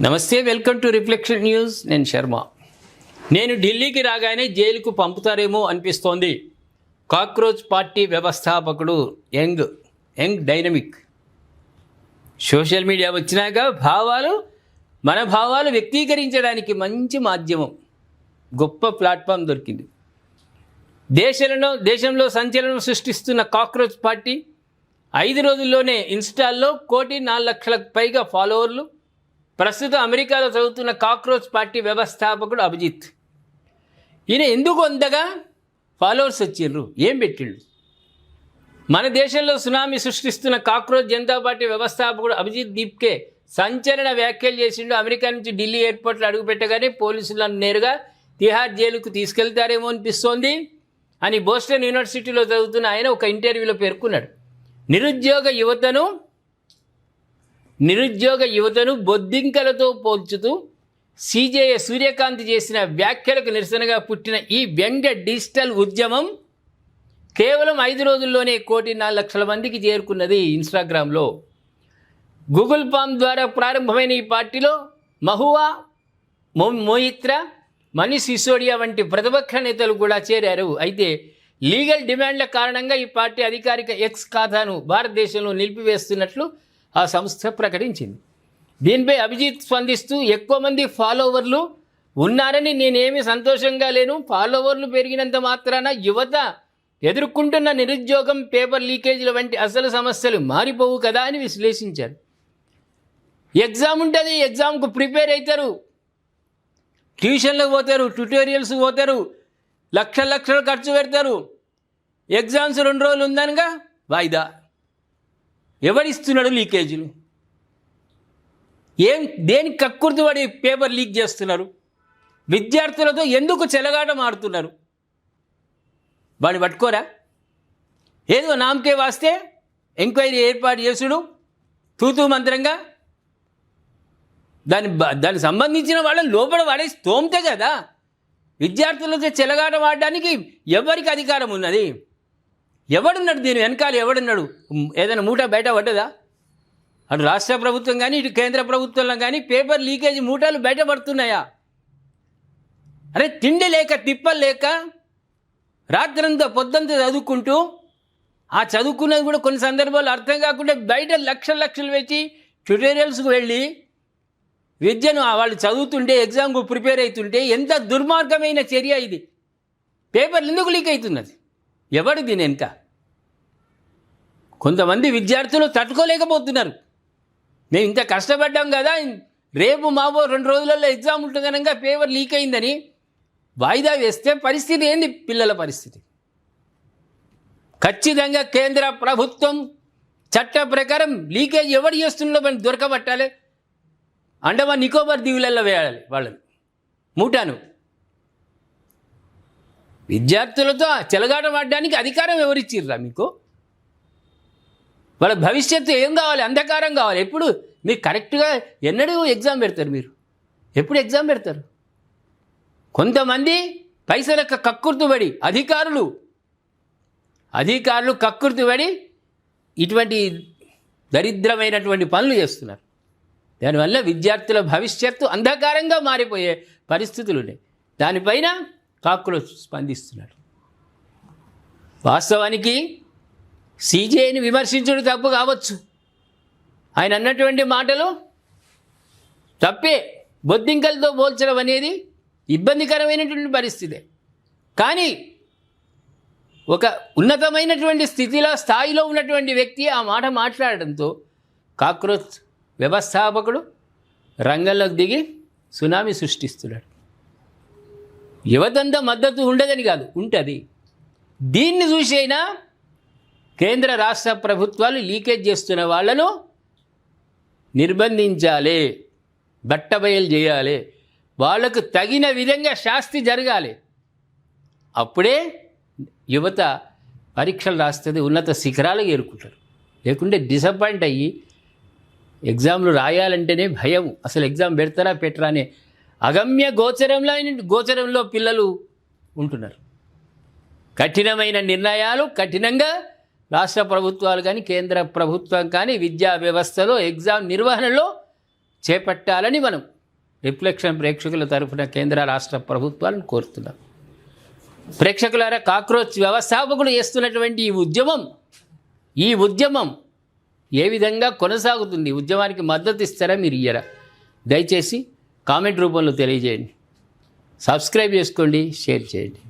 నమస్తే, welcome to reflection news. నేను శర్మ. నేను ఢిల్లీకి రాగానే జైలుకు పంపుతారేమో అనిపిస్తోంది. కాక్రోచ్ పార్టీ వ్యవస్థాపకుడు యంగ్ డైనమిక్. సోషల్ మీడియా వచ్చినాక మన భావాలు వ్యక్తీకరించడానికి మంచి మాధ్యమం, గొప్ప ప్లాట్ఫామ్ దొరికింది. దేశంలో సంచలనం సృష్టిస్తున్న కాక్రోచ్ పార్టీ 5 రోజుల్లోనే ఇన్స్టాల్లో 1,04,00,000కు పైగా ఫాలోవర్లు. ప్రస్తుతం అమెరికాలో చదువుతున్న కాక్రోచ్ పార్టీ వ్యవస్థాపకుడు అభిజిత్. ఈయన ఎందుకు అంతగా ఫాలోవర్స్ వచ్చిండ్రు, ఏం పెట్టిండు? మన దేశంలో సునామీ సృష్టిస్తున్న కాక్రోచ్ జనతా పార్టీ వ్యవస్థాపకుడు అభిజిత్ దీప్కే సంచలన వ్యాఖ్యలు చేసిండు. అమెరికా నుంచి ఢిల్లీ ఎయిర్పోర్ట్లో అడుగుపెట్టగానే పోలీసులను నేరుగా తిహార్ జైలుకు తీసుకెళ్తారేమో అనిపిస్తోంది అని బోస్టన్ యూనివర్సిటీలో చదువుతున్న ఆయన ఒక ఇంటర్వ్యూలో పేర్కొన్నాడు. నిరుద్యోగ యువతను బొద్దింకలతో పోల్చుతూ సిజేఏ సూర్యకాంత్ చేసిన వ్యాఖ్యలకు నిరసనగా పుట్టిన ఈ వ్యంగ్య డిజిటల్ ఉద్యమం కేవలం 5 రోజుల్లోనే 1,04,00,000 మందికి చేరుకున్నది. ఇన్స్టాగ్రామ్లో గూగుల్ ఫామ్ ద్వారా ప్రారంభమైన ఈ పార్టీలో మహువా మొయిత్రా, మనీష్ సిసోడియా వంటి ప్రతిపక్ష నేతలు కూడా చేరారు. అయితే లీగల్ డిమాండ్ల కారణంగా ఈ పార్టీ అధికారిక ఎక్స్ ఖాతాను భారతదేశంలో నిలిపివేస్తున్నట్లు ఆ సంస్థ ప్రకటించింది. దీనిపై అభిజిత్ స్పందిస్తూ, ఎక్కువ మంది ఫాలోవర్లు ఉన్నారని నేనేమీ సంతోషంగా లేను. ఫాలోవర్లు పెరిగినంత మాత్రాన యువత ఎదుర్కొంటున్న నిరుద్యోగం, పేపర్ లీకేజీల వంటి అసలు సమస్యలు మారిపోవు కదా అని విశ్లేషించారు. ఎగ్జామ్ ఉంటుంది, ఎగ్జామ్కు ప్రిపేర్ అవుతారు, ట్యూషన్లకు పోతారు, ట్యూటోరియల్స్ పోతారు, లక్షలు ఖర్చు పెడతారు. ఎగ్జామ్స్ 2 రోజులు ఉందనగా వాయిదా. ఎవరిస్తున్నాడు లీకేజీలు? దేనికి కక్కుర్తి పడి పేపర్ లీక్ చేస్తున్నారు? విద్యార్థులతో ఎందుకు చెలగాటం ఆడుతున్నారు? వాడిని పట్టుకోరా? ఏదో నామకే వాస్తే ఎంక్వైరీ ఏర్పాటు చేసుడు తూతూ మంత్రంగా. దానికి సంబంధించిన వాళ్ళని లోపల వాడేసి తోమితే కదా. విద్యార్థులతో చెలగాటం ఆడడానికి ఎవరికి అధికారం ఉన్నది? ఎవడున్నాడు దీని వెనకాల? ఎవడున్నాడు? ఏదైనా మూట బయట పడ్డదా? అటు రాష్ట్ర ప్రభుత్వం కానీ ఇటు కేంద్ర ప్రభుత్వంలో కానీ పేపర్ లీకేజ్ మూటలు బయటపడుతున్నాయా? అరే, తిండి లేక తిప్పలు లేక రాత్రంతా పొద్దంతా చదువుకుంటూ, ఆ చదువుకున్నది కూడా కొన్ని సందర్భాల్లో అర్థం కాకుండా బయట లక్షలు పెట్టి ట్యూటోరియల్స్కి వెళ్ళి విద్యను వాళ్ళు చదువుతుంటే, ఎగ్జామ్కు ప్రిపేర్ అవుతుంటే ఎంత దుర్మార్గమైన చర్య ఇది! పేపర్లు ఎందుకు లీక్ అవుతున్నది? ఎవడు దీని వెనుక? కొంతమంది విద్యార్థులు తట్టుకోలేకపోతున్నారు. మేము ఇంత కష్టపడ్డాం కదా, రేపు మావో 2 రోజులలో ఎగ్జామ్ ఉంటుందనగా పేపర్ లీక్ అయిందని వాయిదా వేస్తే పరిస్థితి ఏంది? పిల్లల పరిస్థితి ఖచ్చితంగా కేంద్ర ప్రభుత్వం చట్ట ప్రకారం లీకేజ్ ఎవరు చేస్తుందో మనం దొరకబట్టాలి. అండమాన్ నికోబార్ దీవులలో వేయాలి వాళ్ళని మూటాను. విద్యార్థులతో చెలగాటం ఆడడానికి అధికారం ఎవరిచ్చిర్రా మీకు? వాళ్ళ భవిష్యత్తు ఏం కావాలి? అంధకారం కావాలి. ఎప్పుడు మీరు కరెక్ట్గా ఎన్నడూ ఎగ్జామ్ పెడతారు? మీరు ఎప్పుడు ఎగ్జామ్ పెడతారు? కొంతమంది పైసలకు కక్కుర్తుపడి అధికారులు కక్కుర్తుపడి ఇటువంటి దరిద్రమైనటువంటి పనులు చేస్తున్నారు. దానివల్ల విద్యార్థుల భవిష్యత్తు అంధకారంగా మారిపోయే పరిస్థితులు ఉన్నాయి. దానిపైన కాక్రోచ్ స్పందిస్తున్నాడు. వాస్తవానికి సిజేఐని విమర్శించడం తప్పు కావచ్చు, ఆయన అన్నటువంటి మాటలు తప్పే. బొద్దింకలతో పోల్చడం అనేది ఇబ్బందికరమైనటువంటి పరిస్థితే. కానీ ఒక ఉన్నతమైనటువంటి స్థాయిలో ఉన్నటువంటి వ్యక్తి ఆ మాట మాట్లాడడంతో కాక్రోచ్ వ్యవస్థాపకుడు రంగంలోకి దిగి సునామీ సృష్టిస్తున్నాడు. యువతంతా మద్దతు ఉండదని కాదు, ఉంటుంది. దీన్ని చూసైనా కేంద్ర రాష్ట్ర ప్రభుత్వాలు లీకేజ్ చేస్తున్న వాళ్ళను నిర్బంధించాలి, బట్టబయలు చేయాలి, వాళ్లకు తగిన విధంగా శాస్తి జరగాలి. అప్పుడే యువత పరీక్షలు రాస్తుంది, ఉన్నత శిఖరాలకు చేరుకుంటారు. లేకుంటే డిసప్పాయింట్ అయ్యి ఎగ్జామ్లు రాయాలంటేనే భయం. అసలు ఎగ్జామ్ పెడతారా పెట్టరా అనే అగమ్య గోచరంలో పిల్లలు ఉంటున్నారు. కఠినమైన నిర్ణయాలు కఠినంగా రాష్ట్ర ప్రభుత్వాలు కానీ కేంద్ర ప్రభుత్వం కానీ విద్యా వ్యవస్థలో ఎగ్జామ్ నిర్వహణలో చేపట్టాలని మనం రిఫ్లెక్షన్ ప్రేక్షకుల తరఫున కేంద్ర రాష్ట్ర ప్రభుత్వాలను కోరుతున్నాం. ప్రేక్షకులారా, కాక్రోచ్ వ్యవస్థాపకులు చేస్తున్నటువంటి ఈ ఉద్యమం ఏ విధంగా కొనసాగుతుంది? ఉద్యమానికి మద్దతు ఇస్తారా, మీరు ఇయ్యరా? దయచేసి కామెంట్ రూపంలో తెలియజేయండి. సబ్స్క్రైబ్ చేసుకోండి, షేర్ చేయండి.